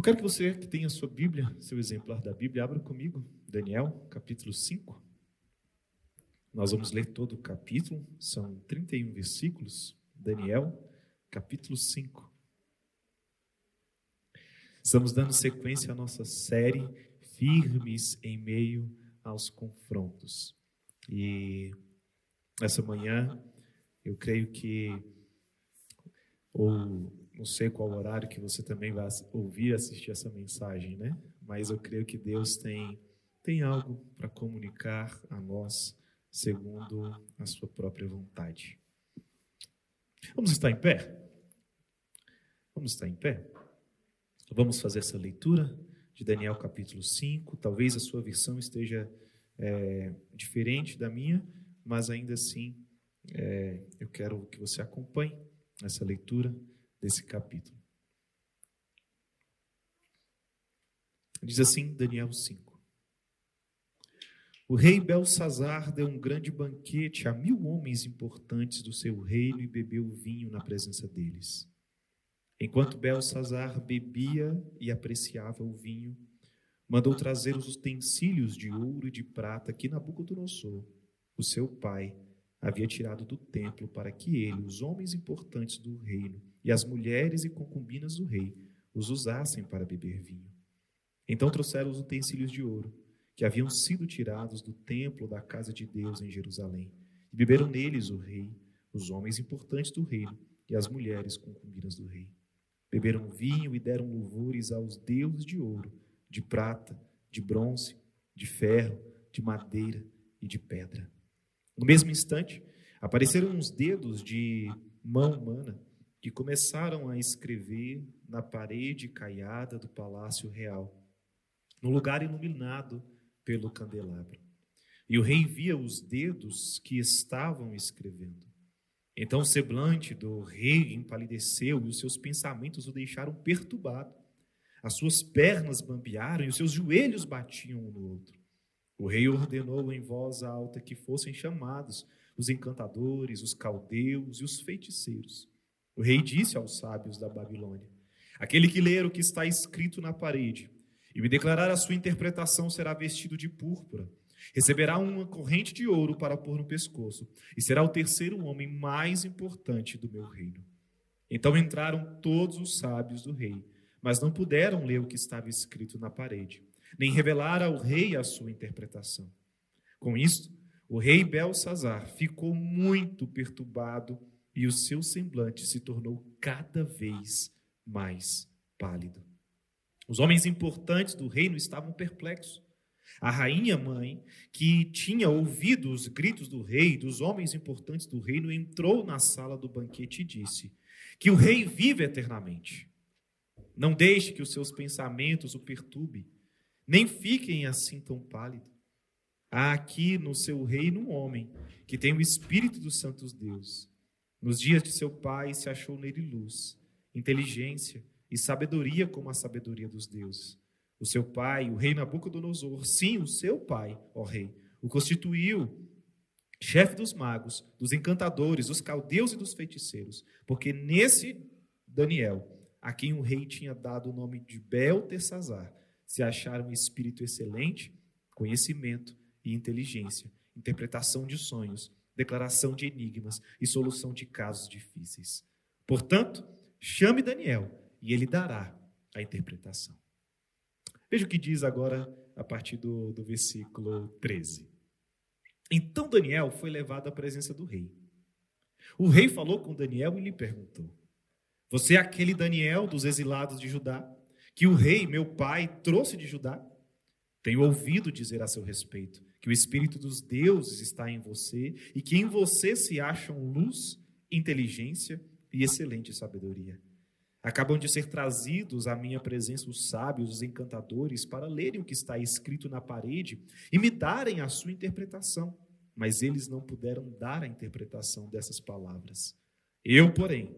Eu quero que você que tenha a sua Bíblia, seu exemplar da Bíblia, abra comigo, Daniel, capítulo 5. Nós vamos ler todo o capítulo, são 31 versículos, Daniel, capítulo 5. Estamos dando sequência à nossa série Firmes em Meio aos Confrontos. E essa manhã, eu creio que, ou não sei qual horário que você também vai ouvir, assistir essa mensagem, né? Mas eu creio que Deus tem algo para comunicar a nós, segundo a sua própria vontade. Vamos estar em pé? Vamos estar em pé? Vamos fazer essa leitura de Daniel capítulo 5. Talvez a sua versão esteja diferente da minha, mas ainda assim eu quero que você acompanhe essa leitura desse capítulo. Diz assim Daniel 5. O rei Belsazar deu um grande banquete a 1000 homens importantes do seu reino e bebeu vinho na presença deles. Enquanto Belsazar bebia e apreciava o vinho, mandou trazer os utensílios de ouro e de prata que Nabucodonosor, o seu pai, havia tirado do templo para que ele, os homens importantes do reino e as mulheres e concubinas do rei, os usassem para beber vinho. Então trouxeram os utensílios de ouro, que haviam sido tirados do templo da casa de Deus em Jerusalém, e beberam neles o rei, os homens importantes do reino e as mulheres concubinas do rei. Beberam vinho e deram louvores aos deuses de ouro, de prata, de bronze, de ferro, de madeira e de pedra. No mesmo instante, apareceram uns dedos de mão humana que começaram a escrever na parede caiada do palácio real, no lugar iluminado pelo candelabro. E o rei via os dedos que estavam escrevendo. Então o semblante do rei empalideceu e os seus pensamentos o deixaram perturbado. As suas pernas bambearam e os seus joelhos batiam um no outro. O rei ordenou em voz alta que fossem chamados os encantadores, os caldeus e os feiticeiros. O rei disse aos sábios da Babilônia: aquele que ler o que está escrito na parede e me declarar a sua interpretação será vestido de púrpura, receberá uma corrente de ouro para pôr no pescoço e será o terceiro homem mais importante do meu reino. Então entraram todos os sábios do rei, mas não puderam ler o que estava escrito na parede, nem revelar ao rei a sua interpretação. Com isto, o rei Belsazar ficou muito perturbado e o seu semblante se tornou cada vez mais pálido. Os homens importantes do reino estavam perplexos. A rainha mãe, que tinha ouvido os gritos do rei e dos homens importantes do reino, entrou na sala do banquete e disse: que o rei vive eternamente. Não deixe que os seus pensamentos o perturbem, nem fiquem assim tão pálido. Há aqui no seu reino um homem que tem o espírito dos santos deuses. Nos dias de seu pai se achou nele luz, inteligência e sabedoria como a sabedoria dos deuses. O seu pai, o rei Nabucodonosor, sim, o seu pai, ó rei, o constituiu chefe dos magos, dos encantadores, dos caldeus e dos feiticeiros, porque nesse Daniel, a quem o rei tinha dado o nome de Beltesazar, se acharam espírito excelente, conhecimento e inteligência, interpretação de sonhos, declaração de enigmas e solução de casos difíceis. Portanto, chame Daniel e ele dará a interpretação. Veja o que diz agora a partir do versículo 13. Então Daniel foi levado à presença do rei. O rei falou com Daniel e lhe perguntou: você é aquele Daniel dos exilados de Judá, que o rei, meu pai, trouxe de Judá? Tenho ouvido dizer a seu respeito que o Espírito dos deuses está em você e que em você se acham luz, inteligência e excelente sabedoria. Acabam de ser trazidos à minha presença os sábios, os encantadores, para lerem o que está escrito na parede e me darem a sua interpretação. Mas eles não puderam dar a interpretação dessas palavras. Eu, porém,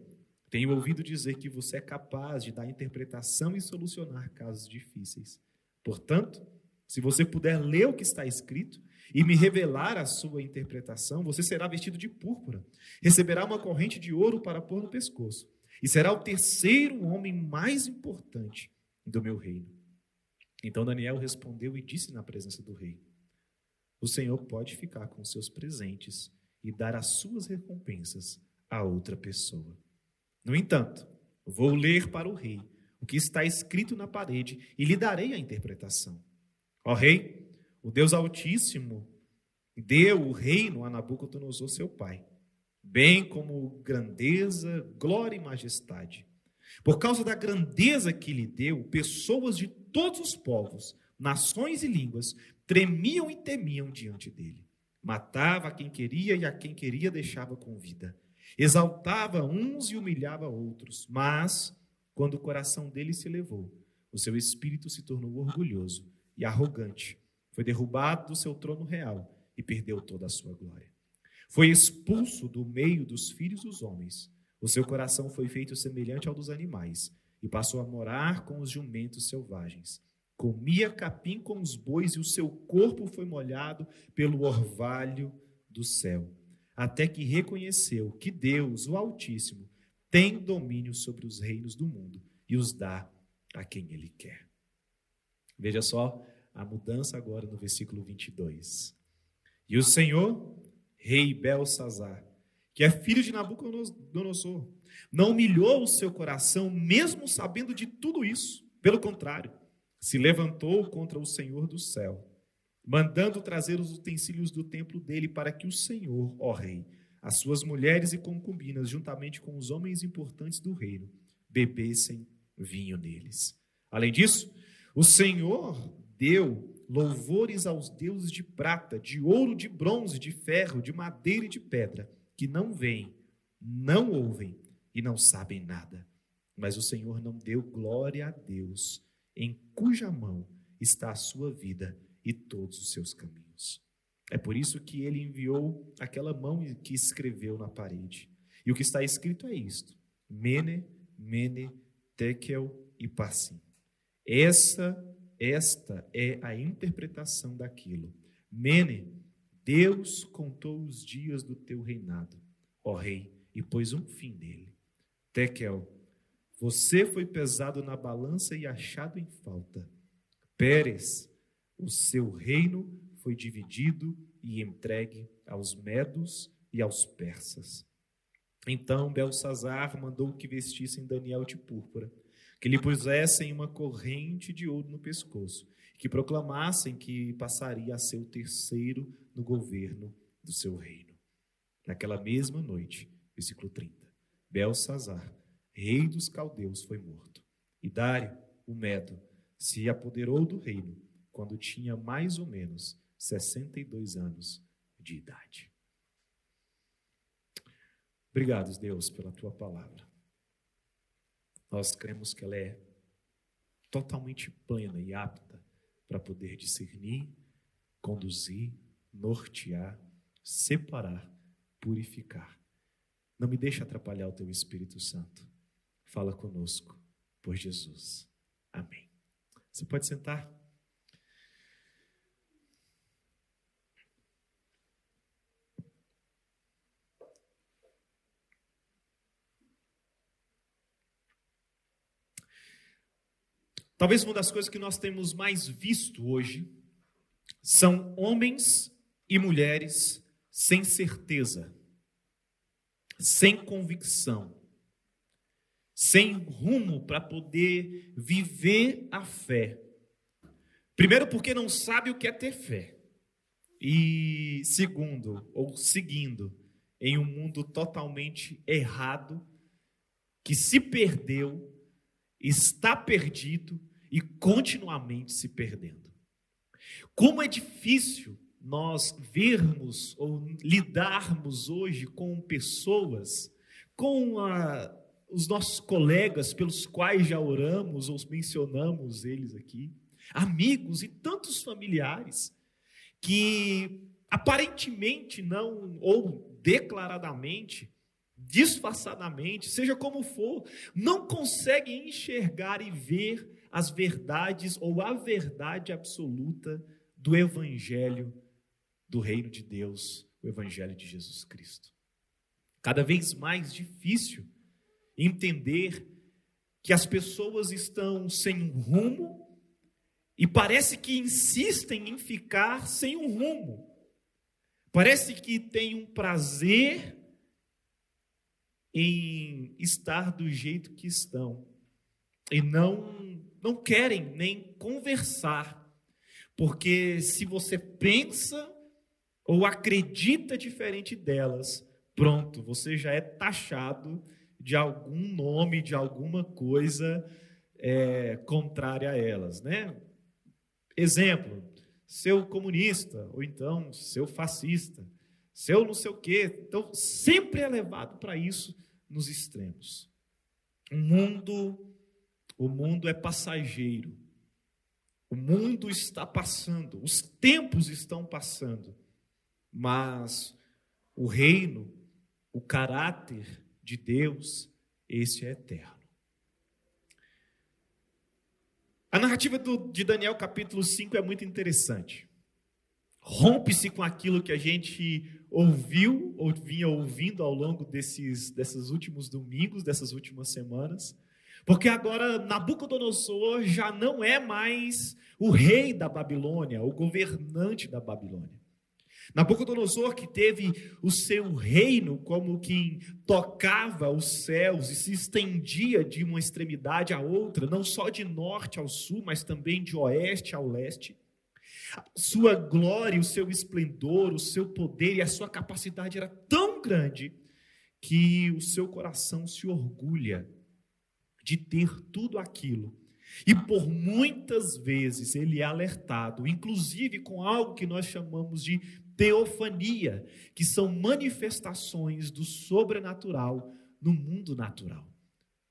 tenho ouvido dizer que você é capaz de dar interpretação e solucionar casos difíceis. Portanto, se você puder ler o que está escrito e me revelar a sua interpretação, você será vestido de púrpura, receberá uma corrente de ouro para pôr no pescoço, e será o terceiro homem mais importante do meu reino. Então Daniel respondeu e disse na presença do rei: o Senhor pode ficar com seus presentes e dar as suas recompensas a outra pessoa. No entanto, vou ler para o rei o que está escrito na parede e lhe darei a interpretação. Ó rei, o Deus Altíssimo deu o reino a Nabucodonosor, seu pai, bem como grandeza, glória e majestade. Por causa da grandeza que lhe deu, pessoas de todos os povos, nações e línguas tremiam e temiam diante dele. Matava a quem queria e a quem queria deixava com vida. Exaltava uns e humilhava outros. Mas, quando o coração dele se elevou, o seu espírito se tornou orgulhoso e arrogante. Foi derrubado do seu trono real e perdeu toda a sua glória. Foi expulso do meio dos filhos dos homens. O seu coração foi feito semelhante ao dos animais e passou a morar com os jumentos selvagens. Comia capim com os bois e o seu corpo foi molhado pelo orvalho do céu, até que reconheceu que Deus, o Altíssimo, tem domínio sobre os reinos do mundo e os dá a quem ele quer. Veja só a mudança agora no versículo 22. E o Senhor, rei Belsazar, que é filho de Nabucodonosor, não humilhou o seu coração, mesmo sabendo de tudo isso. Pelo contrário, se levantou contra o Senhor do céu, mandando trazer os utensílios do templo dele para que o Senhor, ó rei, as suas mulheres e concubinas, juntamente com os homens importantes do reino, bebessem vinho neles. Além disso, o Senhor deu louvores aos deuses de prata, de ouro, de bronze, de ferro, de madeira e de pedra, que não veem, não ouvem e não sabem nada. Mas o Senhor não deu glória a Deus, em cuja mão está a sua vida e todos os seus caminhos. É por isso que ele enviou aquela mão que escreveu na parede. E o que está escrito é isto: Mene, Mene, Tekel e Parsim. Esta é a interpretação daquilo. Mene, Deus contou os dias do teu reinado, ó rei, e pôs um fim nele. Tekel, você foi pesado na balança e achado em falta. Pérez, o seu reino foi dividido e entregue aos medos e aos persas. Então Belsazar mandou que vestissem Daniel de púrpura, que lhe pusessem uma corrente de ouro no pescoço, que proclamassem que passaria a ser o terceiro no governo do seu reino. Naquela mesma noite, versículo 30, Belsazar, rei dos caldeus, foi morto. E Dário, o Medo, se apoderou do reino quando tinha mais ou menos 62 anos de idade. Obrigado, Deus, pela tua palavra. Nós cremos que ela é totalmente plena e apta para poder discernir, conduzir, nortear, separar, purificar. Não me deixe atrapalhar o teu Espírito Santo. Fala conosco, por Jesus. Amém. Você pode sentar? Talvez uma das coisas que nós temos mais visto hoje são homens e mulheres sem certeza, sem convicção, sem rumo para poder viver a fé. Primeiro, porque não sabe o que é ter fé. E segundo, ou seguindo, em um mundo totalmente errado, que se perdeu, está perdido e continuamente se perdendo. Como é difícil nós vermos ou lidarmos hoje com pessoas, com os nossos colegas pelos quais já oramos ou mencionamos eles aqui, amigos e tantos familiares que aparentemente não, ou declaradamente, disfarçadamente, seja como for, não conseguem enxergar e ver as verdades ou a verdade absoluta do Evangelho do Reino de Deus, o Evangelho de Jesus Cristo. Cada vez mais difícil entender que as pessoas estão sem um rumo e parece que insistem em ficar sem um rumo. Parece que tem um prazer em estar do jeito que estão e não querem nem conversar, porque se você pensa ou acredita diferente delas, pronto, você já é taxado de algum nome, de alguma coisa contrária a elas, né? Exemplo, seu comunista, ou então seu fascista, seu não sei o quê. Então, sempre é levado para isso nos extremos. O mundo é passageiro. O mundo está passando, os tempos estão passando, mas o reino, o caráter de Deus, esse é eterno. A narrativa de Daniel capítulo 5 é muito interessante. Rompe-se com aquilo que a gente ouviu, ou vinha ouvindo ao longo desses últimos domingos, dessas últimas semanas, porque agora Nabucodonosor já não é mais o rei da Babilônia, o governante da Babilônia. Nabucodonosor, que teve o seu reino como quem tocava os céus e se estendia de uma extremidade à outra, não só de norte ao sul, mas também de oeste ao leste. Sua glória, o seu esplendor, o seu poder e a sua capacidade era tão grande que o seu coração se orgulha de ter tudo aquilo. E por muitas vezes ele é alertado, inclusive com algo que nós chamamos de teofania, que são manifestações do sobrenatural no mundo natural.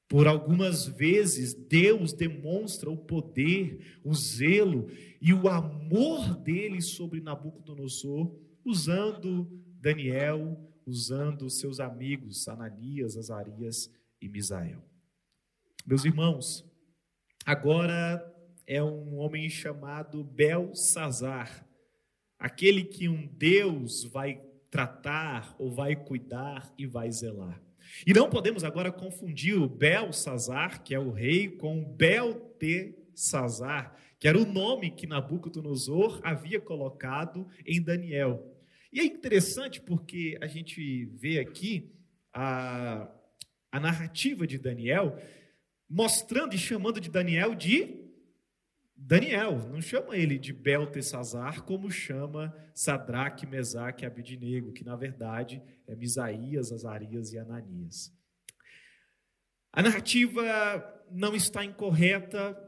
Por algumas vezes Deus demonstra o poder, o zelo e o amor dele sobre Nabucodonosor, usando Daniel, usando seus amigos Ananias, Azarias e Misael. Meus irmãos, agora é um homem chamado Belsazar, aquele que um Deus vai tratar ou vai cuidar e vai zelar. E não podemos agora confundir o Belsazar, que é o rei, com o Beltesazar, que era o nome que Nabucodonosor havia colocado em Daniel. E é interessante porque a gente vê aqui a narrativa de Daniel, mostrando e chamando de Daniel de Daniel, não chama ele de Beltesazar, como chama Sadraque, Mesaque e Abednego, que na verdade é Misaías, Azarias e Ananias. A narrativa não está incorreta,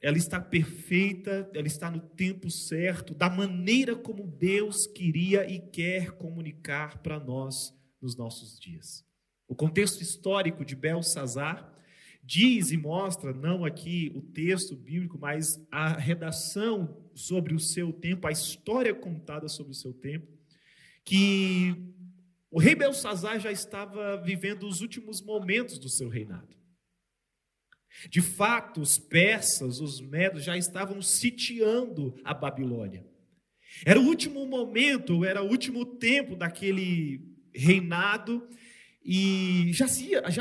ela está perfeita, ela está no tempo certo, da maneira como Deus queria e quer comunicar para nós nos nossos dias. O contexto histórico de Belsazar diz e mostra, não aqui o texto bíblico, mas a redação sobre o seu tempo, a história contada sobre o seu tempo, que o rei Belsazar já estava vivendo os últimos momentos do seu reinado. De fato, os persas, os medos já estavam sitiando a Babilônia. Era o último momento, era o último tempo daquele reinado. E já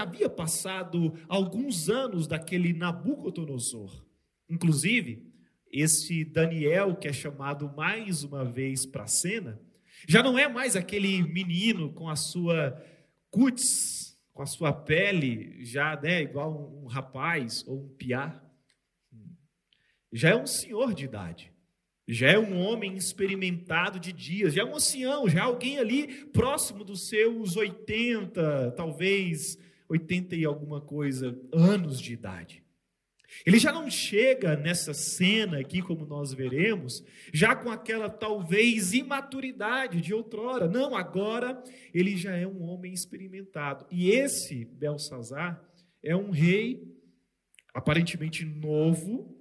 havia passado alguns anos daquele Nabucodonosor. Inclusive, esse Daniel, que é chamado mais uma vez para a cena, já não é mais aquele menino com a sua cutis, com a sua pele, já igual um rapaz ou um piá. Já é um senhor de idade. Já é um homem experimentado de dias, já é um ancião, já é alguém ali próximo dos seus 80, talvez 80 e alguma coisa, anos de idade. Ele já não chega nessa cena aqui, como nós veremos, já com aquela talvez imaturidade de outrora. Não, agora ele já é um homem experimentado. E esse Belsazar é um rei aparentemente novo,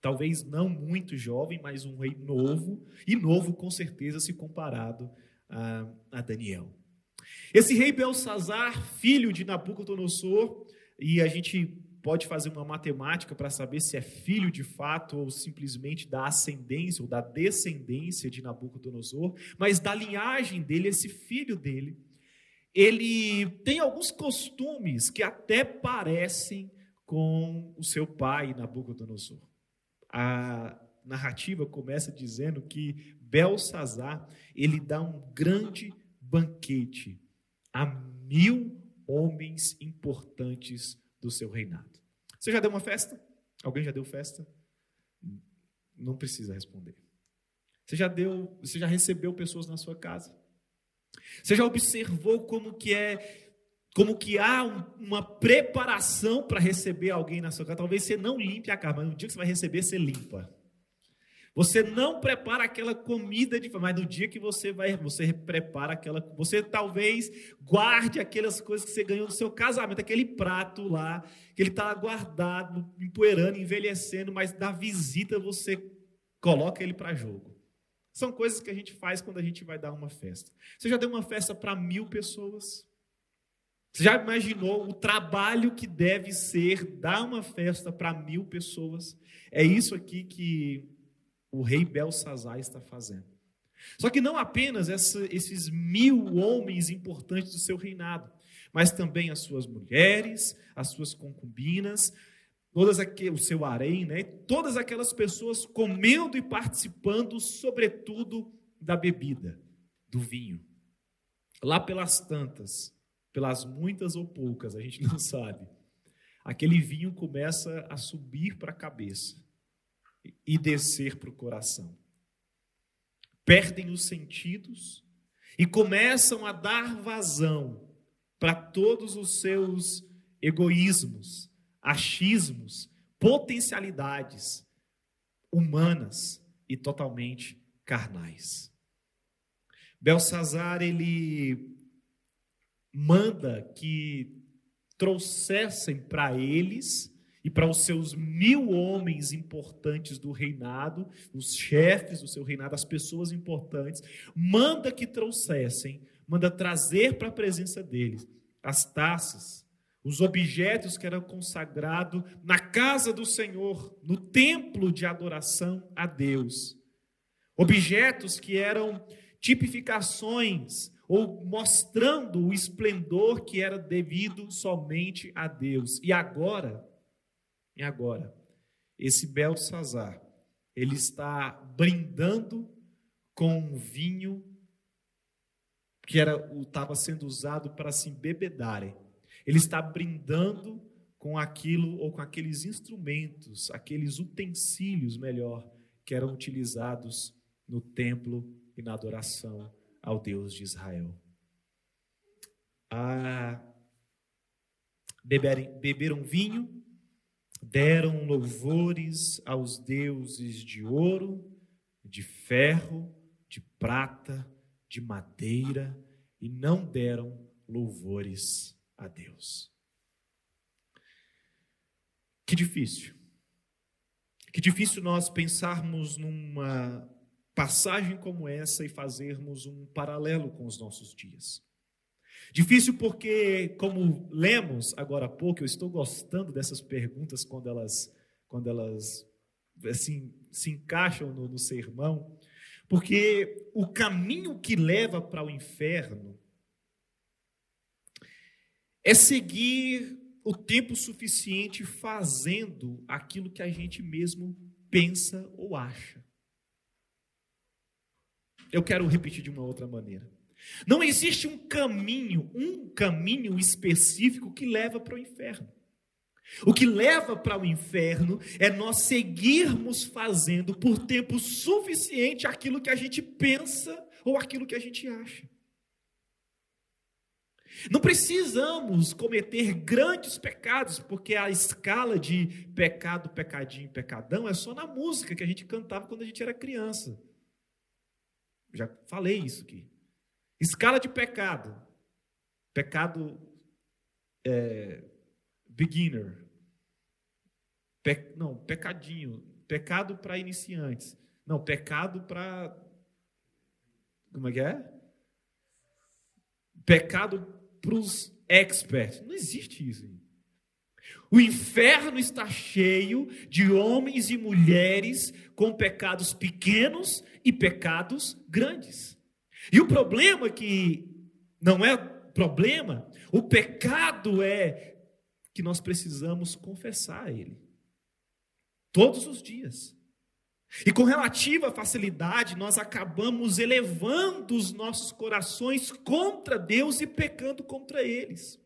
talvez não muito jovem, mas um rei novo, e novo com certeza se comparado a Daniel. Esse rei Belsazar, filho de Nabucodonosor, e a gente pode fazer uma matemática para saber se é filho de fato ou simplesmente da ascendência ou da descendência de Nabucodonosor, mas da linhagem dele, esse filho dele, ele tem alguns costumes que até parecem com o seu pai, Nabucodonosor. A narrativa começa dizendo que Belsazar, ele dá um grande banquete a 1000 homens importantes do seu reinado. Você já deu uma festa? Alguém já deu festa? Não precisa responder. Você já recebeu pessoas na sua casa? Você já observou como que há uma preparação para receber alguém na sua casa? Talvez você não limpe a casa, mas no dia que você vai receber, você limpa. Você não prepara aquela comida, mas no dia que você prepara aquela, você talvez guarde aquelas coisas que você ganhou no seu casamento, aquele prato lá, que ele está guardado, empoeirando, envelhecendo, mas na visita você coloca ele para jogo. São coisas que a gente faz quando a gente vai dar uma festa. Você já deu uma festa para 1000 pessoas? Você já imaginou o trabalho que deve ser dar uma festa para 1000 pessoas? É isso aqui que o rei Belsazar está fazendo. Só que não apenas esses 1000 homens importantes do seu reinado, mas também as suas mulheres, as suas concubinas, o seu harém, né? Todas aquelas pessoas comendo e participando, sobretudo, da bebida, do vinho. Lá pelas tantas, pelas muitas ou poucas, a gente não sabe, aquele vinho começa a subir para a cabeça e descer para o coração. Perdem os sentidos e começam a dar vazão para todos os seus egoísmos, achismos, potencialidades humanas e totalmente carnais. Belsazar, ele manda que trouxessem para eles e para os seus 1000 homens importantes do reinado, os chefes do seu reinado, as pessoas importantes, manda que trouxessem, manda trazer para a presença deles as taças, os objetos que eram consagrados na casa do Senhor, no templo de adoração a Deus. Objetos que eram tipificações ou mostrando o esplendor que era devido somente a Deus. E agora, esse Belsazar, ele está brindando com um vinho que estava sendo usado para se embebedarem. Ele está brindando com aquilo ou com aqueles instrumentos, aqueles utensílios, melhor, que eram utilizados no templo e na adoração ao Deus de Israel. Beberam vinho, deram louvores aos deuses de ouro, de ferro, de prata, de madeira, e não deram louvores a Deus. Que difícil nós pensarmos numa passagem como essa e fazermos um paralelo com os nossos dias. Difícil porque, como lemos agora há pouco, eu estou gostando dessas perguntas quando elas assim, se encaixam no sermão, porque o caminho que leva para o inferno é seguir o tempo suficiente fazendo aquilo que a gente mesmo pensa ou acha. Eu quero repetir de uma outra maneira. Não existe um caminho específico que leva para o inferno. O que leva para o inferno é nós seguirmos fazendo por tempo suficiente aquilo que a gente pensa ou aquilo que a gente acha. Não precisamos cometer grandes pecados, porque a escala de pecado, pecadinho, pecadão é só na música que a gente cantava quando a gente era criança. Já falei isso aqui. Escala de pecado. Pecado beginner. Pecadinho. Pecado para iniciantes. Não, pecado para... Como é que é? Pecado para os experts. Não existe isso. O inferno está cheio de homens e mulheres com pecados pequenos e pecados grandes. E o problema é que não é problema, o pecado é que nós precisamos confessar a Ele. Todos os dias. E com relativa facilidade, nós acabamos elevando os nossos corações contra Deus e pecando contra eles.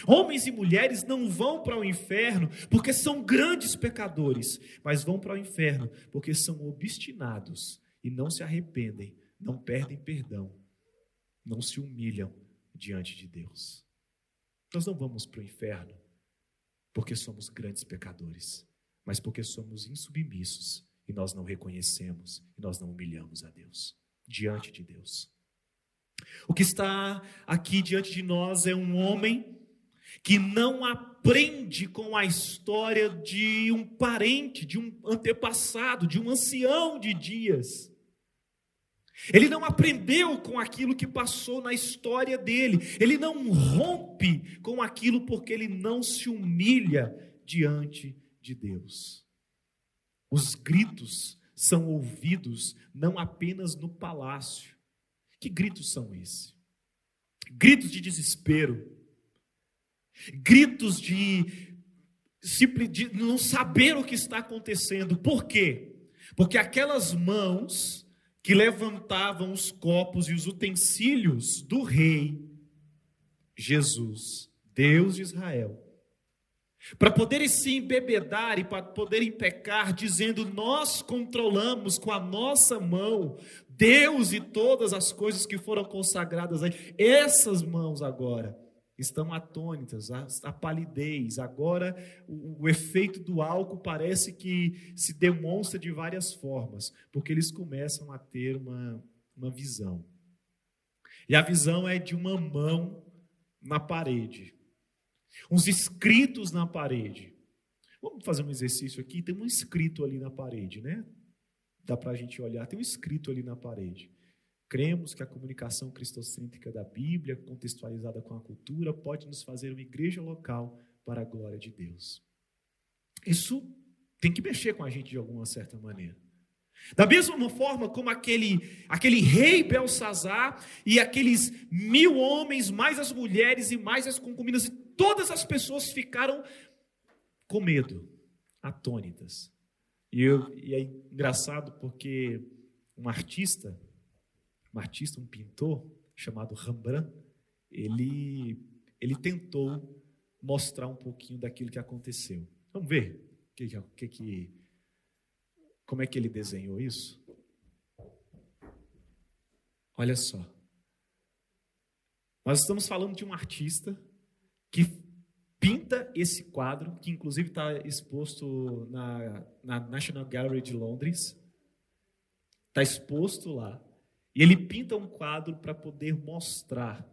Homens e mulheres não vão para o inferno porque são grandes pecadores, mas vão para o inferno porque são obstinados e não se arrependem, não perdem perdão, não se humilham diante de Deus. Nós não vamos para o inferno porque somos grandes pecadores, mas porque somos insubmissos e nós não reconhecemos e nós não humilhamos a Deus, diante de Deus. O que está aqui diante de nós é um homem que não aprende com a história de um parente, de um antepassado, de um ancião de dias. Ele não aprendeu com aquilo que passou na história dele. Ele não rompe com aquilo porque ele não se humilha diante de Deus. Os gritos são ouvidos não apenas no palácio. Que gritos são esses? Gritos de desespero. Gritos de não saber o que está acontecendo. Por quê? Porque aquelas mãos que levantavam os copos e os utensílios do rei Jesus, Deus de Israel, para poderem se embebedar e para poderem pecar, dizendo: nós controlamos com a nossa mão Deus e todas as coisas que foram consagradas a Ele. Essas mãos agora estão atônitas, a palidez. Agora o efeito do álcool parece que se demonstra de várias formas, porque eles começam a ter uma visão. E a visão é de uma mão na parede, uns escritos na parede. Vamos fazer um exercício aqui. Tem um escrito ali na parede, né? Dá para a gente olhar, tem um escrito ali na parede. Cremos que a comunicação cristocêntrica da Bíblia, contextualizada com a cultura, pode nos fazer uma igreja local para a glória de Deus. Isso tem que mexer com a gente de alguma certa maneira. Da mesma forma como aquele rei Belsazar e aqueles 1000 homens, mais as mulheres e mais as concubinas, e todas as pessoas ficaram com medo, atônitas. E é engraçado porque um artista, um pintor chamado Rembrandt, ele tentou mostrar um pouquinho daquilo que aconteceu. Vamos ver como é que ele desenhou isso? Olha só. Nós estamos falando de um artista que pinta esse quadro, que inclusive está exposto na National Gallery de Londres. Está exposto lá. E ele pinta um quadro para poder mostrar,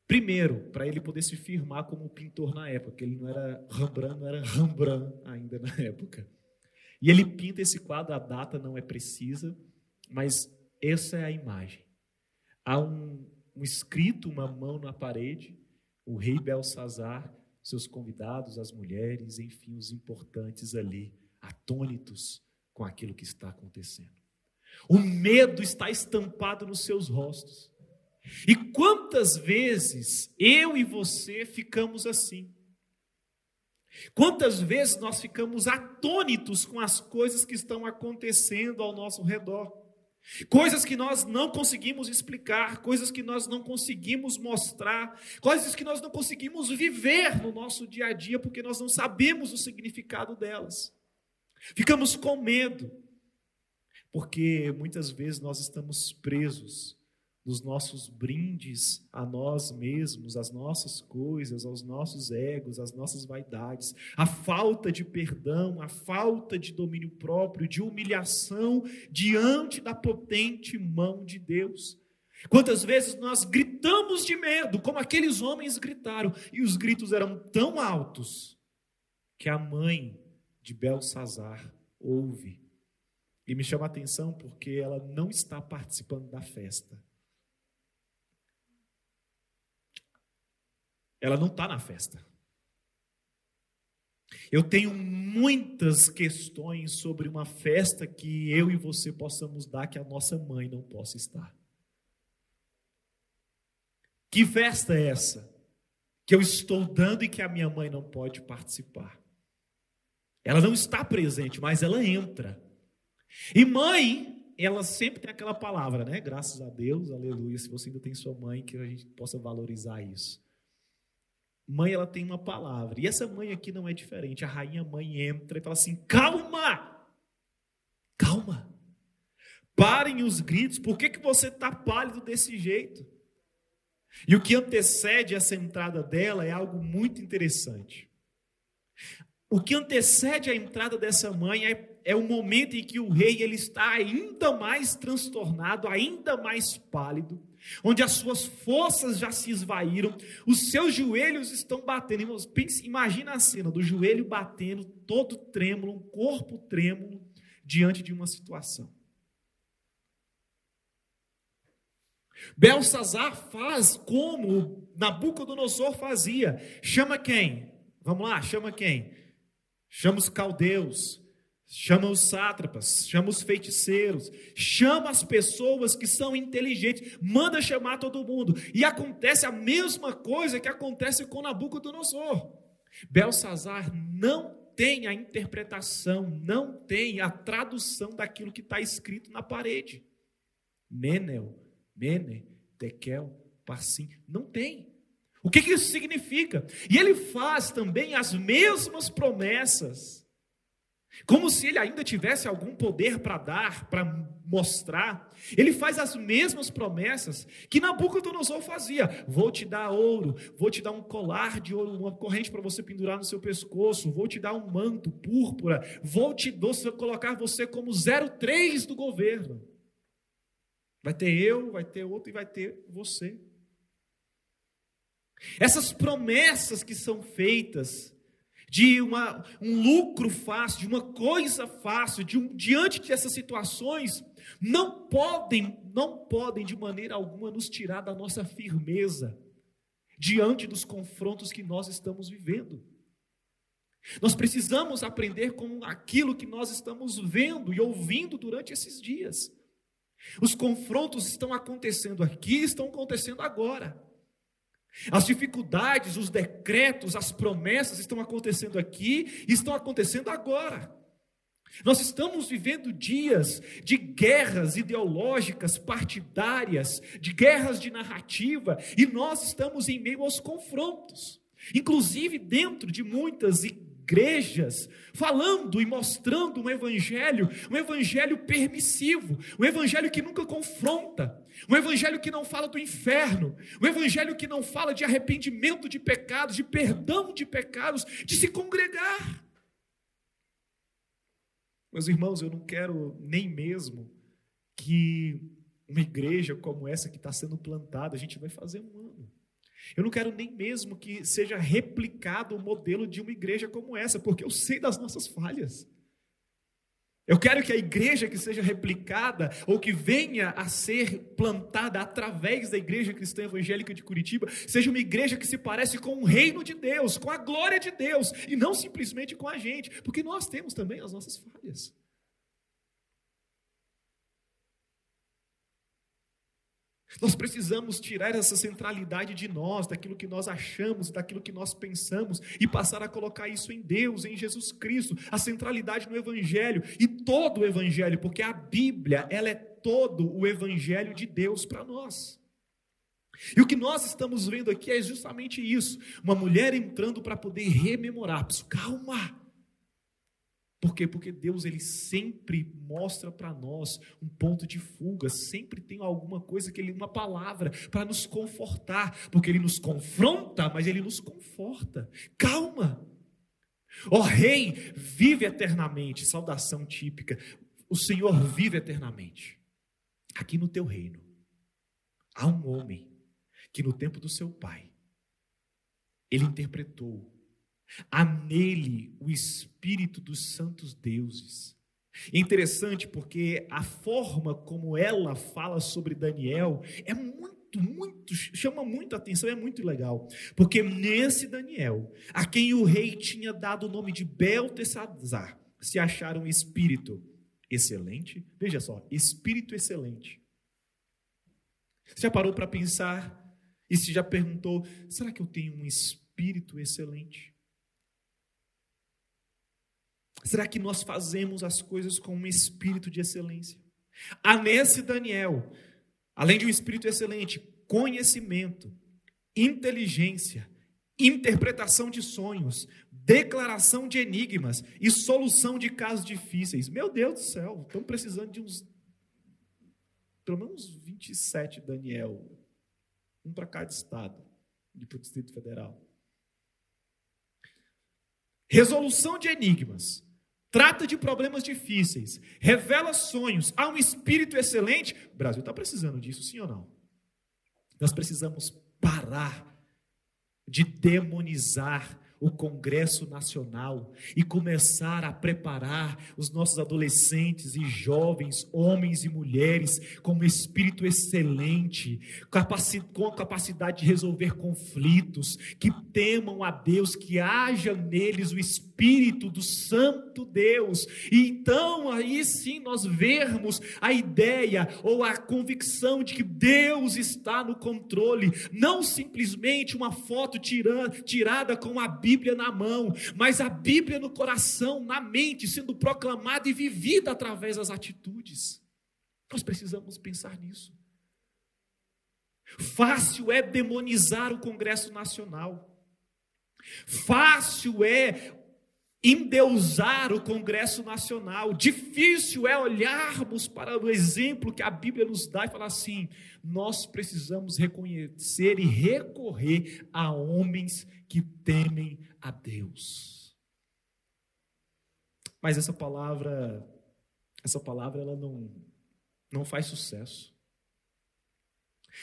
primeiro, para ele poder se firmar como pintor na época, porque ele não era Rembrandt ainda na época. E ele pinta esse quadro, a data não é precisa, mas essa é a imagem. Há um escrito, uma mão na parede, o rei Belsazar, seus convidados, as mulheres, enfim, os importantes ali, atônitos com aquilo que está acontecendo. O medo está estampado nos seus rostos. E quantas vezes eu e você ficamos assim? Quantas vezes nós ficamos atônitos com as coisas que estão acontecendo ao nosso redor? Coisas que nós não conseguimos explicar, coisas que nós não conseguimos mostrar, coisas que nós não conseguimos viver no nosso dia a dia, porque nós não sabemos o significado delas. Ficamos com medo, porque muitas vezes nós estamos presos nos nossos brindes a nós mesmos, às nossas coisas, aos nossos egos, às nossas vaidades, a falta de perdão, a falta de domínio próprio, de humilhação diante da potente mão de Deus. Quantas vezes nós gritamos de medo, como aqueles homens gritaram, e os gritos eram tão altos que a mãe de Belsazar ouve. E me chama a atenção porque ela não está participando da festa. Ela não está na festa. Eu tenho muitas questões sobre uma festa que eu e você possamos dar que a nossa mãe não possa estar. Que festa é essa? que eu estou dando e que a minha mãe não pode participar. Ela não está presente, mas ela entra. E mãe, ela sempre tem aquela palavra, né? Graças a Deus, aleluia, se você ainda tem sua mãe, que a gente possa valorizar isso. Mãe, ela tem uma palavra, e essa mãe aqui não é diferente. A rainha mãe entra e fala assim: calma, calma, parem os gritos, por que você está pálido desse jeito? E o que antecede essa entrada dela é algo muito interessante. O que antecede a entrada dessa mãe é o momento em que o rei ele está ainda mais transtornado, ainda mais pálido, onde as suas forças já se esvaíram, os seus joelhos estão batendo. Imagina a cena do joelho batendo, todo trêmulo, um corpo trêmulo, diante de uma situação. Belsazar faz como Nabucodonosor fazia. Chama quem? Vamos lá, chama quem? Chama os caldeus, chama os sátrapas, chama os feiticeiros, chama as pessoas que são inteligentes, manda chamar todo mundo. E acontece a mesma coisa que acontece com Nabucodonosor. Belsazar não tem a interpretação, não tem a tradução daquilo que está escrito na parede. Menel, Mene, Tekel, Parsim, não tem. O que isso significa? E ele faz também as mesmas promessas, como se ele ainda tivesse algum poder para dar, para mostrar. Ele faz as mesmas promessas que Nabucodonosor fazia. Vou te dar ouro, vou te dar um colar de ouro, uma corrente para você pendurar no seu pescoço, vou te dar um manto púrpura, vou colocar você como 03 do governo. Vai ter eu, vai ter outro e vai ter você. Essas promessas que são feitas de um lucro fácil, de uma coisa fácil, diante dessas situações, não podem de maneira alguma nos tirar da nossa firmeza diante dos confrontos que nós estamos vivendo. Nós precisamos aprender com aquilo que nós estamos vendo e ouvindo durante esses dias. Os confrontos estão acontecendo aqui, estão acontecendo agora. As dificuldades, os decretos, as promessas estão acontecendo aqui e estão acontecendo agora. Nós estamos vivendo dias de guerras ideológicas, partidárias, de guerras de narrativa, e nós estamos em meio aos confrontos. Inclusive dentro de muitas igrejas, falando e mostrando um evangelho permissivo, um evangelho que nunca confronta, um evangelho que não fala do inferno, um evangelho que não fala de arrependimento de pecados, de perdão de pecados, de se congregar. Meus irmãos, eu não quero nem mesmo que uma igreja como essa que está sendo plantada, a gente vai fazer um ano. Eu não quero nem mesmo que seja replicado o modelo de uma igreja como essa, porque eu sei das nossas falhas. Eu quero que a igreja que seja replicada, ou que venha a ser plantada através da Igreja Cristã Evangélica de Curitiba, seja uma igreja que se parece com o reino de Deus, com a glória de Deus, e não simplesmente com a gente, porque nós temos também as nossas falhas. Nós precisamos tirar essa centralidade de nós, daquilo que nós achamos, daquilo que nós pensamos, e passar a colocar isso em Deus, em Jesus Cristo, a centralidade no Evangelho, e todo o Evangelho, porque a Bíblia, ela é todo o Evangelho de Deus para nós. E o que nós estamos vendo aqui é justamente isso, uma mulher entrando para poder rememorar. Calma! Por quê? Porque Deus ele sempre mostra para nós um ponto de fuga, sempre tem alguma coisa, uma palavra para nos confortar, porque Ele nos confronta, mas Ele nos conforta. Calma! Ó Rei, vive eternamente, saudação típica, o Senhor vive eternamente. Aqui no teu reino, há um homem que no tempo do seu pai, ele interpretou, há nele o Espírito dos santos deuses. É interessante porque a forma como ela fala sobre Daniel é chama muito a atenção, é muito legal. Porque nesse Daniel, a quem o rei tinha dado o nome de Beltesazar, se achara um espírito excelente. Veja só, espírito excelente. Você já parou para pensar? E se já perguntou, será que eu tenho um espírito excelente? Será que nós fazemos as coisas com um espírito de excelência? Há nesse Daniel, além de um espírito excelente, conhecimento, inteligência, interpretação de sonhos, declaração de enigmas e solução de casos difíceis. Meu Deus do céu, estão precisando de pelo menos 27 Daniel, um para cada estado, e para o Distrito Federal. Resolução de enigmas, trata de problemas difíceis, revela sonhos, há um espírito excelente. O Brasil está precisando disso, sim ou não? Nós precisamos parar de demonizar o Congresso Nacional e começar a preparar os nossos adolescentes e jovens, homens e mulheres, com um espírito excelente, com a capacidade de resolver conflitos, que temam a Deus, que haja neles o Espírito do Santo Deus. E então, aí sim, nós vermos a ideia ou a convicção de que Deus está no controle, não simplesmente uma foto tirada com a Bíblia na mão, mas a Bíblia no coração, na mente, sendo proclamada e vivida através das atitudes. Nós precisamos pensar nisso. Fácil é demonizar o Congresso Nacional. Fácil é endeusar o Congresso Nacional. Difícil é olharmos para o exemplo que a Bíblia nos dá e falar assim: nós precisamos reconhecer e recorrer a homens que temem a Deus. Mas essa palavra ela não faz sucesso.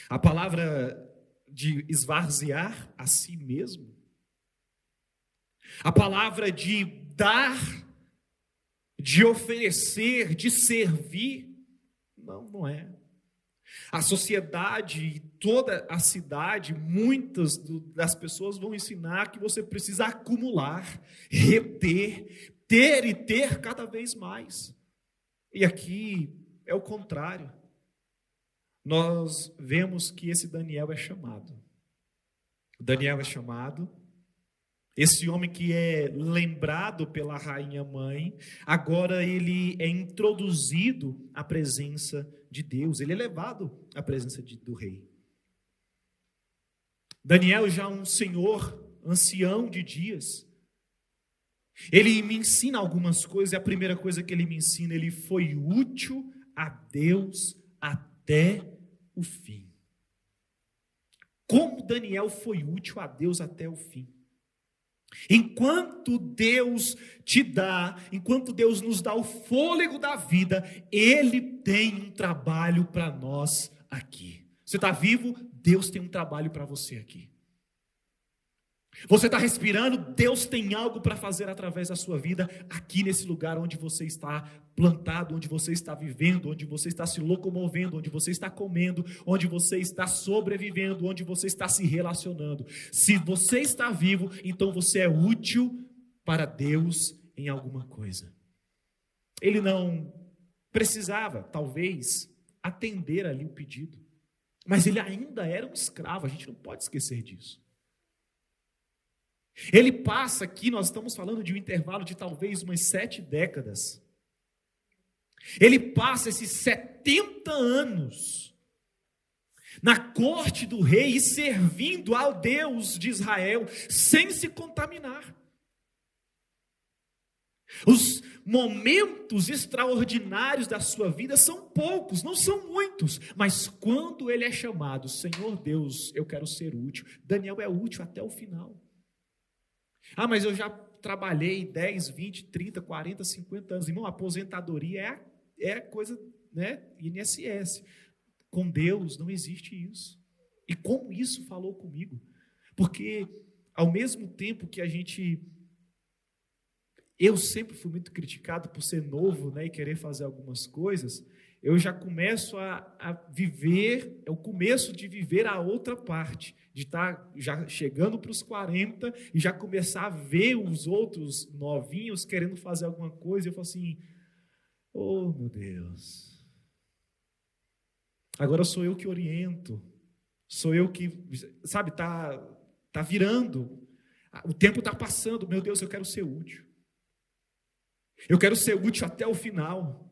A palavra de esvaziar a si mesmo, a palavra de dar, de oferecer, de servir, não é. A sociedade e toda a cidade, muitas das pessoas vão ensinar que você precisa acumular, reter, ter e ter cada vez mais. E aqui é o contrário. Nós vemos que esse Daniel é chamado. Daniel é chamado. Esse homem que é lembrado pela rainha mãe, agora ele é introduzido à presença de Deus, ele é levado à presença do rei. Daniel já um senhor, ancião de dias, ele me ensina algumas coisas, e a primeira coisa que ele me ensina, ele foi útil a Deus até o fim. Como Daniel foi útil a Deus até o fim? Enquanto Deus te dá, enquanto Deus nos dá o fôlego da vida, Ele tem um trabalho para nós aqui. Você está vivo? Deus tem um trabalho para você aqui. Você está respirando? Deus tem algo para fazer através da sua vida, aqui nesse lugar onde você está plantado, onde você está vivendo, onde você está se locomovendo, onde você está comendo, onde você está sobrevivendo, onde você está se relacionando. Se você está vivo, então você é útil para Deus em alguma coisa. Ele não precisava, talvez, atender ali o pedido, mas ele ainda era um escravo, a gente não pode esquecer disso. Ele passa aqui, nós estamos falando de um intervalo de talvez umas 7 décadas. Ele passa esses 70 anos na corte do rei e servindo ao Deus de Israel sem se contaminar. Os momentos extraordinários da sua vida são poucos, não são muitos, mas quando ele é chamado, Senhor Deus, eu quero ser útil, Daniel é útil até o final. Ah, mas eu já trabalhei 10, 20, 30, 40, 50 anos. Irmão, aposentadoria é coisa, né? INSS. Com Deus não existe isso. E como isso falou comigo? Porque ao mesmo tempo que eu sempre fui muito criticado por ser novo, né, e querer fazer algumas coisas, eu já começo a viver, é o começo de viver a outra parte, de estar já chegando para os 40 e já começar a ver os outros novinhos querendo fazer alguma coisa, e eu falo assim, oh meu Deus, agora sou eu que oriento, Sou eu que, sabe, tá virando. O tempo está passando. Meu Deus, eu quero ser útil. Eu quero ser útil até o final.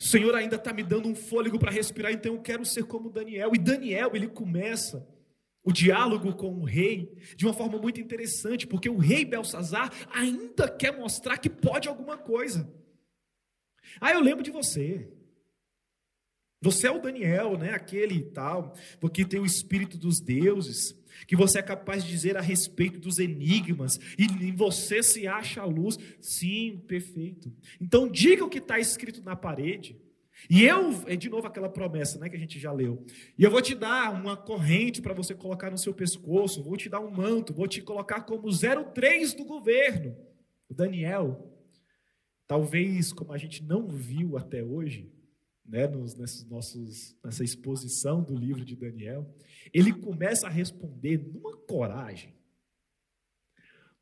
O Senhor ainda está me dando um fôlego para respirar, então eu quero ser como Daniel. E Daniel, ele começa o diálogo com o rei de uma forma muito interessante, porque o rei Belsazar ainda quer mostrar que pode alguma coisa. Eu lembro de você. Você é o Daniel, né? Aquele e tal, porque tem o espírito dos deuses, que você é capaz de dizer a respeito dos enigmas, e em você se acha a luz. Sim, perfeito. Então diga o que está escrito na parede. E de novo aquela promessa, né, que a gente já leu. E eu vou te dar uma corrente para você colocar no seu pescoço, vou te dar um manto, vou te colocar como 03 do governo. O Daniel, talvez como a gente não viu até hoje, né, nessa exposição do livro de Daniel, ele começa a responder numa coragem,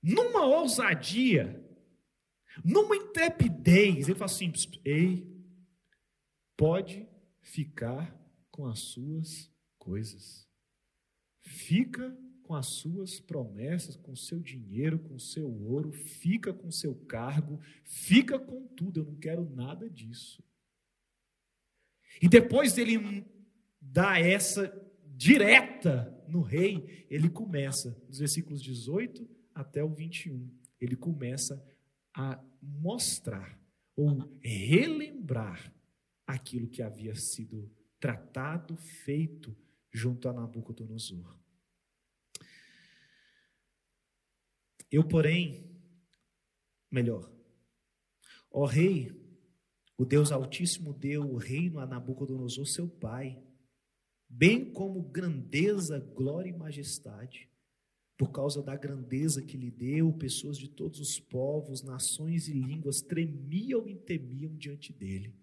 numa ousadia, numa intrepidez. Ele fala assim: ei, pode ficar com as suas coisas, fica com as suas promessas, com o seu dinheiro, com o seu ouro, fica com o seu cargo, fica com tudo, eu não quero nada disso. E depois dele dar essa direta no rei, ele começa, dos versículos 18 até o 21, ele começa a mostrar, ou relembrar, aquilo que havia sido tratado, feito, junto a Nabucodonosor. Ó rei, o Deus Altíssimo deu o reino a Nabucodonosor, seu pai, bem como grandeza, glória e majestade. Por causa da grandeza que lhe deu, pessoas de todos os povos, nações e línguas tremiam e temiam diante dele.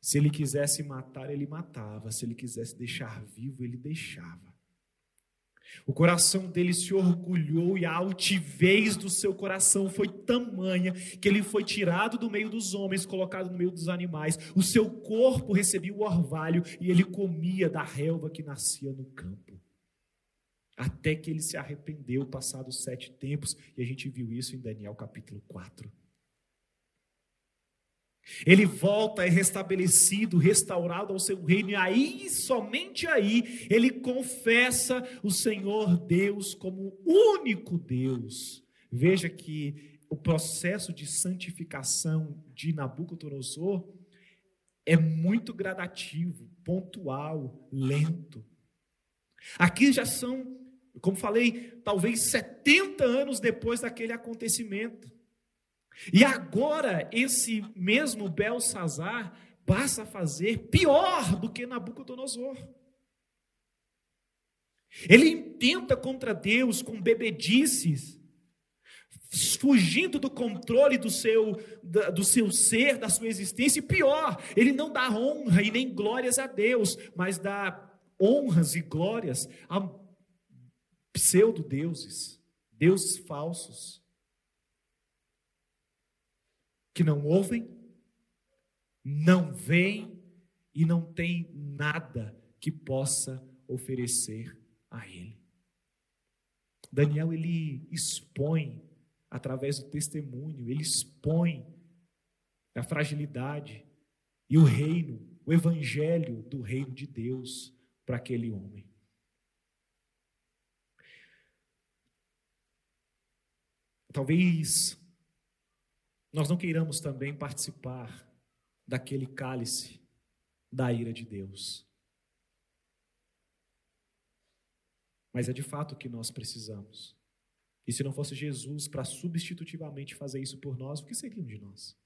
Se ele quisesse matar, ele matava. Se ele quisesse deixar vivo, ele deixava. O coração dele se orgulhou e a altivez do seu coração foi tamanha que ele foi tirado do meio dos homens, colocado no meio dos animais. O seu corpo recebia o orvalho e ele comia da relva que nascia no campo. Até que ele se arrependeu, passados 7 tempos, e a gente viu isso em Daniel capítulo 4. Ele volta, é restabelecido, restaurado ao seu reino, e aí, somente aí, ele confessa o Senhor Deus como único Deus. Veja que o processo de santificação de Nabucodonosor é muito gradativo, pontual, lento. Aqui já são, como falei, talvez 70 anos depois daquele acontecimento. E agora, esse mesmo Belsazar passa a fazer pior do que Nabucodonosor. Ele intenta contra Deus com bebedices, fugindo do controle do seu ser, da sua existência. E pior, ele não dá honra e nem glórias a Deus, mas dá honras e glórias a pseudo-deuses, deuses falsos, que não ouvem, não veem e não tem nada que possa oferecer a ele. Daniel, ele expõe, através do testemunho, ele expõe a fragilidade e o reino, o evangelho do reino de Deus para aquele homem. Talvez nós não queiramos também participar daquele cálice da ira de Deus. Mas é de fato o que nós precisamos. E se não fosse Jesus para substitutivamente fazer isso por nós, o que seriam de nós?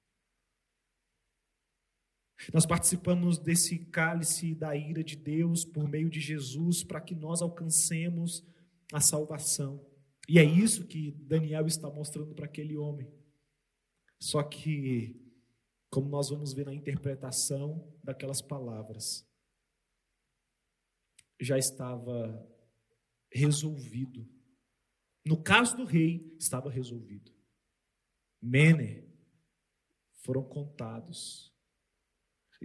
Nós participamos desse cálice da ira de Deus por meio de Jesus para que nós alcancemos a salvação. E é isso que Daniel está mostrando para aquele homem. Só que, como nós vamos ver na interpretação daquelas palavras, já estava resolvido. No caso do rei, estava resolvido. Mene foram contados.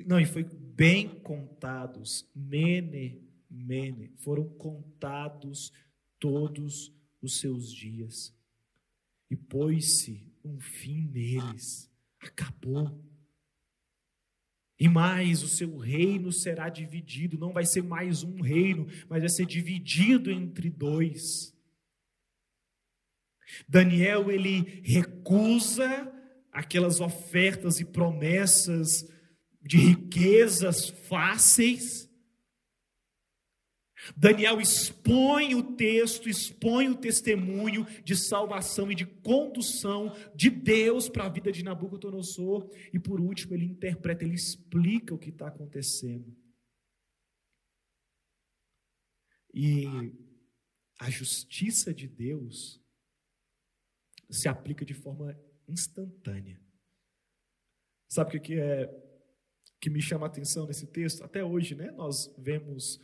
Não, e foi bem contados. Mene, Mene, foram contados todos os seus dias, e pôs-se um fim neles, acabou. E mais, o seu reino será dividido, não vai ser mais um reino, mas vai ser dividido entre dois. Daniel, ele recusa aquelas ofertas e promessas de riquezas fáceis. Daniel expõe o texto, expõe o testemunho de salvação e de condução de Deus para a vida de Nabucodonosor. E por último, ele interpreta, ele explica o que está acontecendo. E a justiça de Deus se aplica de forma instantânea. Sabe o que me chama a atenção nesse texto? Até hoje, né, nós vemos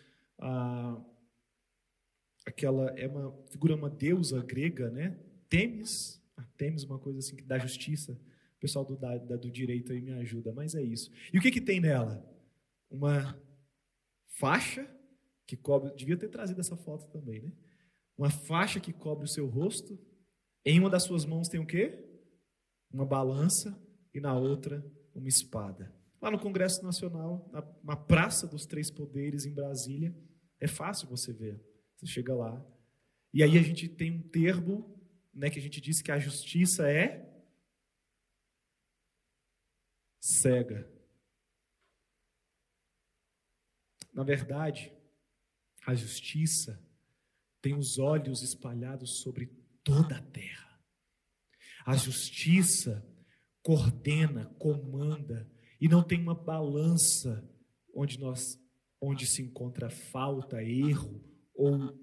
figura, uma deusa grega, né? Temis, uma coisa assim, que dá justiça. O pessoal do direito aí me ajuda, mas é isso. E o que tem nela? Uma faixa que cobre, devia ter trazido essa foto também, né? Uma faixa que cobre o seu rosto. Em uma das suas mãos tem o quê? Uma balança, e na outra uma espada. Lá no Congresso Nacional, na Praça dos Três Poderes, em Brasília, é fácil você ver. Você chega lá. E aí a gente tem um termo, né, que a gente diz que a justiça é cega. Na verdade, a justiça tem os olhos espalhados sobre toda a terra. A justiça coordena, comanda, e não tem uma balança onde se encontra falta, erro ou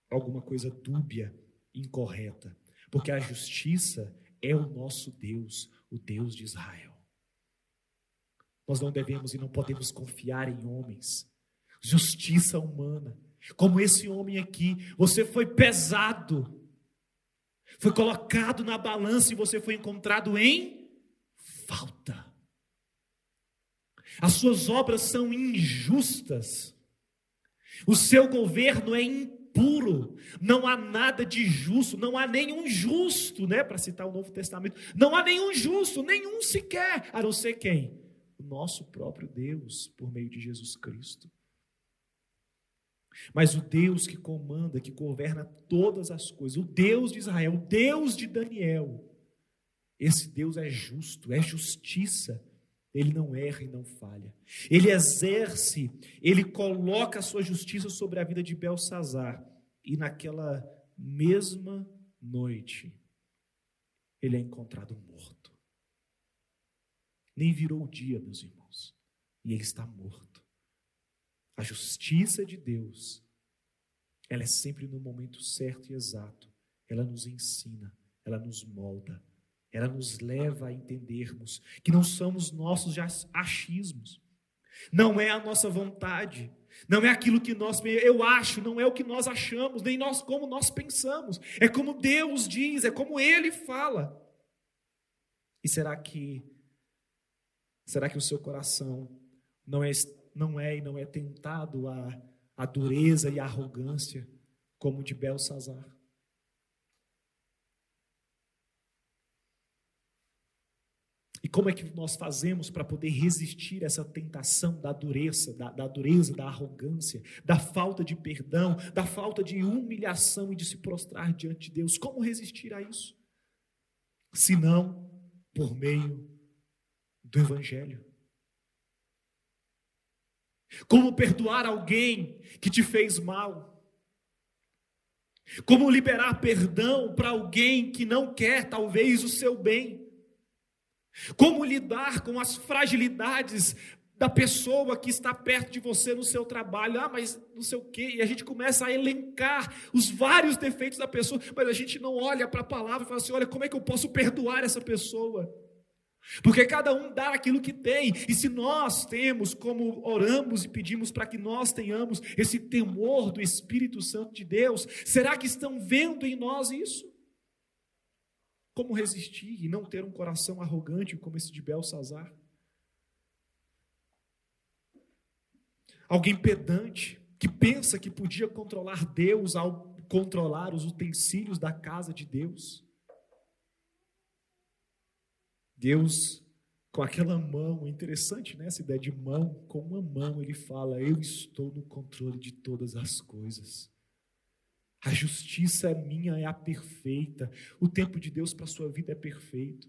alguma coisa dúbia, incorreta. Porque a justiça é o nosso Deus, o Deus de Israel. Nós não devemos e não podemos confiar em homens. Justiça humana. Como esse homem aqui, você foi pesado, foi colocado na balança e você foi encontrado em falta. As suas obras são injustas. O seu governo é impuro. Não há nada de justo. Não há nenhum justo, né? Para citar o Novo Testamento. Não há nenhum justo, nenhum sequer. A não ser quem? O nosso próprio Deus, por meio de Jesus Cristo. Mas o Deus que comanda, que governa todas as coisas, o Deus de Israel, o Deus de Daniel, esse Deus é justo, é justiça. Ele não erra e não falha. Ele exerce, ele coloca a sua justiça sobre a vida de Belsazar. E naquela mesma noite, ele é encontrado morto. Nem virou o dia, meus irmãos. E ele está morto. A justiça de Deus, ela é sempre no momento certo e exato. Ela nos ensina, ela nos molda. Ela nos leva a entendermos que não somos nossos achismos. Não é a nossa vontade. Não é aquilo que eu acho, não é o que nós achamos, nem nós como nós pensamos. É como Deus diz, é como Ele fala. E será que o seu coração não é tentado à dureza e à arrogância como o de Belsazar? E como é que nós fazemos para poder resistir a essa tentação da dureza, da arrogância, da falta de perdão, da falta de humilhação e de se prostrar diante de Deus? Como resistir a isso? Se não por meio do Evangelho. Como perdoar alguém que te fez mal? Como liberar perdão para alguém que não quer talvez o seu bem? Como lidar com as fragilidades da pessoa que está perto de você no seu trabalho? Mas não sei o quê. E a gente começa a elencar os vários defeitos da pessoa, mas a gente não olha para a palavra e fala assim, olha, como é que eu posso perdoar essa pessoa? Porque cada um dá aquilo que tem. E se nós temos, como oramos e pedimos para que nós tenhamos esse temor do Espírito Santo de Deus, será que estão vendo em nós isso? Como resistir e não ter um coração arrogante como esse de Belsazar? Alguém pedante, que pensa que podia controlar Deus ao controlar os utensílios da casa de Deus. Deus, com aquela mão, é interessante, né, essa ideia de mão, com uma mão ele fala: eu estou no controle de todas as coisas. A justiça minha é a perfeita. O tempo de Deus para a sua vida é perfeito.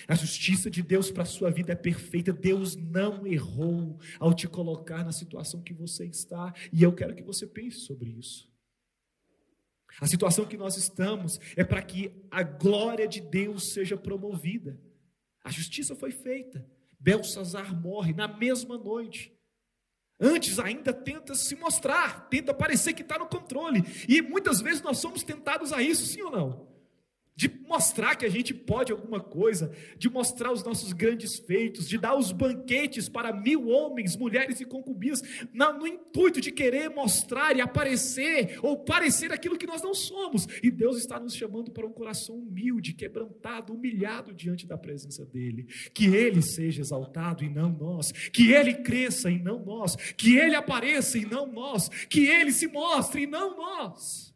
A justiça de Deus para a sua vida é perfeita. Deus não errou ao te colocar na situação que você está. E eu quero que você pense sobre isso. A situação que nós estamos é para que a glória de Deus seja promovida. A justiça foi feita. Belsazar morre na mesma noite. Antes ainda tenta se mostrar, tenta parecer que está no controle. E muitas vezes nós somos tentados a isso, sim ou não? De mostrar que a gente pode alguma coisa, de mostrar os nossos grandes feitos, de dar os banquetes para 1000 homens, mulheres e concubinas, no intuito de querer mostrar e aparecer, ou parecer aquilo que nós não somos. E Deus está nos chamando para um coração humilde, quebrantado, humilhado diante da presença dEle. Que Ele seja exaltado e não nós, que Ele cresça e não nós, que Ele apareça e não nós, que Ele se mostre e não nós.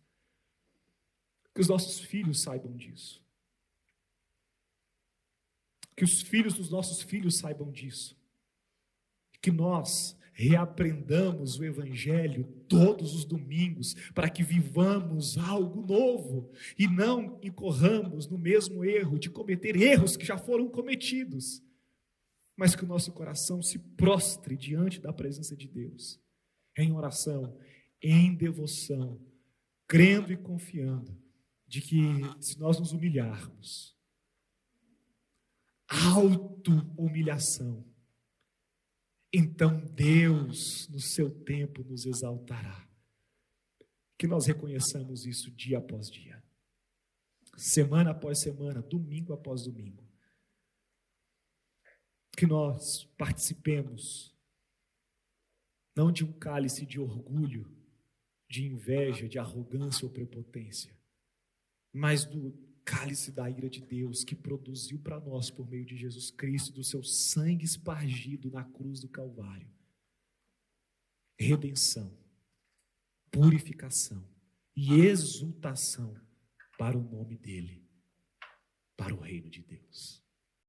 Que os nossos filhos saibam disso. Que os filhos dos nossos filhos saibam disso. Que nós reaprendamos o Evangelho todos os domingos, para que vivamos algo novo, e não incorramos no mesmo erro de cometer erros que já foram cometidos, mas que o nosso coração se prostre diante da presença de Deus, em oração, em devoção, crendo e confiando, de que se nós nos humilharmos, auto-humilhação, então Deus, no seu tempo, nos exaltará. Que nós reconheçamos isso dia após dia, semana após semana, domingo após domingo. Que nós participemos, não de um cálice de orgulho, de inveja, de arrogância ou prepotência, mas do cálice da ira de Deus, que produziu para nós, por meio de Jesus Cristo, do seu sangue espargido na cruz do Calvário, redenção, purificação e exultação para o nome dEle, para o reino de Deus.